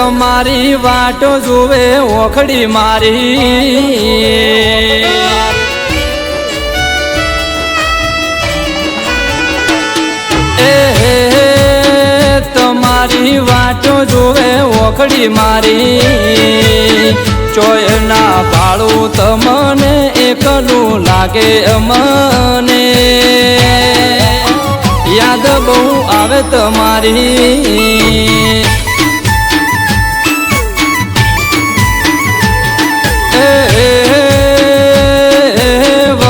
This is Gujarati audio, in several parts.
તમારી વાટો જોવે ઓખડી મારી તમારી વાટો જોવે ઓખડી મારી ચોય ના ભાળું તમને એકલું લાગે મને યાદ બહુ આવે તમારી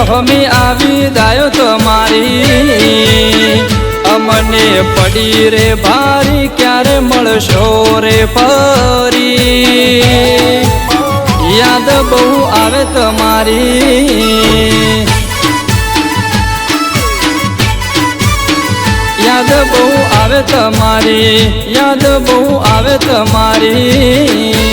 વહમી આવી દાયો તમારી અમને પડી રે ભારી ક્યારે મળશો રે ફરી યાદ બહુ આવે તમારી યાદ બહુ આવે તમારી યાદ બહુ આવે તમારી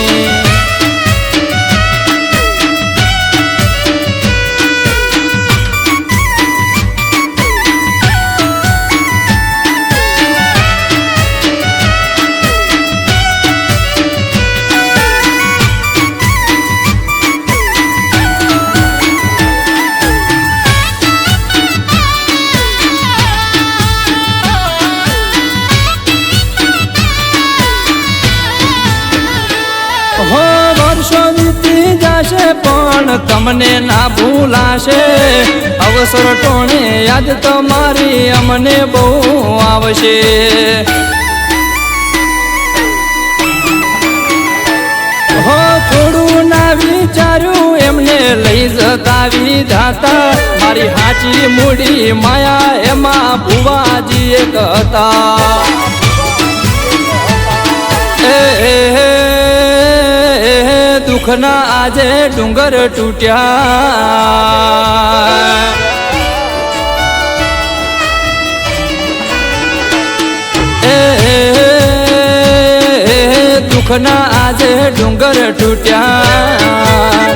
વર્ષો વીતી જશે પણ તમને ના ભૂલાશે અવસર ટોણે યાદ તમારી અમને બહુ આવશે હો થોડું ના વિચાર્યું એમને લઈ જતા વિધાતા મારી હાચી મૂડી માયા એમાં ભુવાજી એક હતા દુઃખના આજે ડુંગર તૂટ્યા દુઃખના આજે ડુંગર તૂટ્યા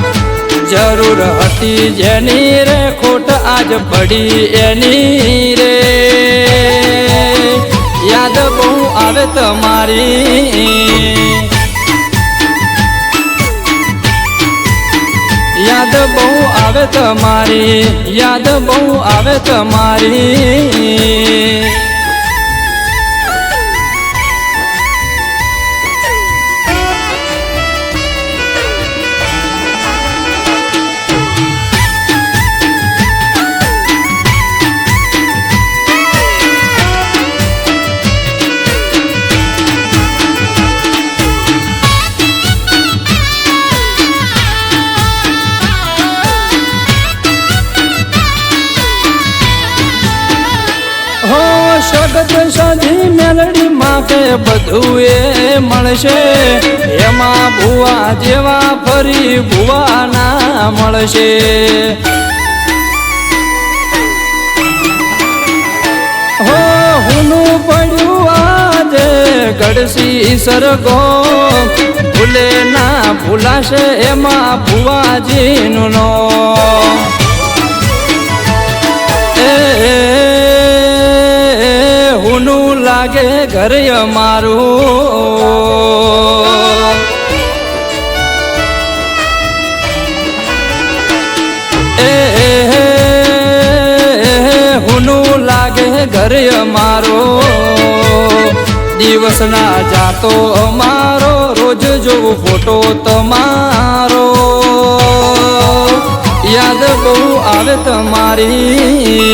જરૂર હતી જેની રે ખોટ આજ પડી એની રે યાદ બહુ આવે તમારી યાદ બહુ આવે તમારી યાદ બહુ આવે તમારી સગત સાધી મેલડી માટે બધું એ મળશે એમાં ભુવા જેવા ફરી ભુવા ના મળશે હો હુનું પડ્યું આજે ગડસી સરગો ભૂલે ના ભૂલાશે એમાં ભુવાજીનું નો હુનું લાગે ઘર અમારું હુનું લાગે ઘર અમારું દિવસ ના જાતો અમારો રોજ જોવું ફોટો તમારો યાદ બહુ આવે તમારી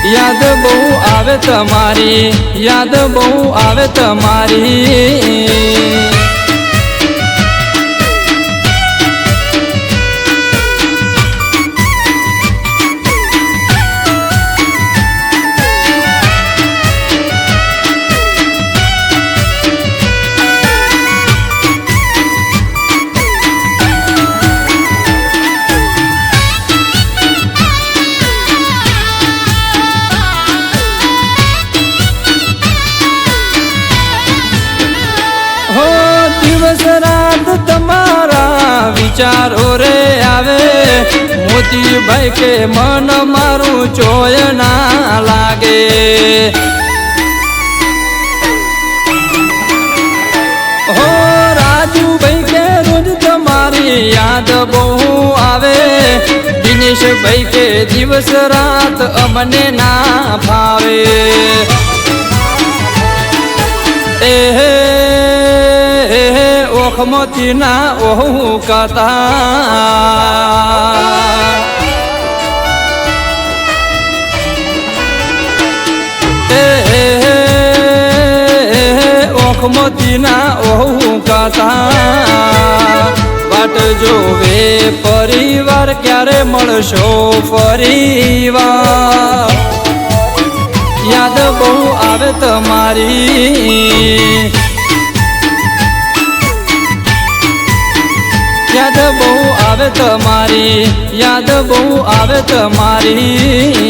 યાદ બહુ આવે તમારી યાદ બહુ આવે તમારી દિવસ રાત તમારા વિચારો રે આવે મોતીભાઈ કે મન મારું ચોય ના લાગે બહુ આવે દિનેશભાઈ કે દિવસ રાત અમને ના ફાવે એ ઓખમતી ના ઓહુ કતા મોતીના ઓહુ કાતા વાટ જોવે પરિવાર ક્યારે મળશો ફરીવાર યાદ બહુ આવે તમારી યાદ બહુ આવે તમારી યાદ બહુ આવે તમારી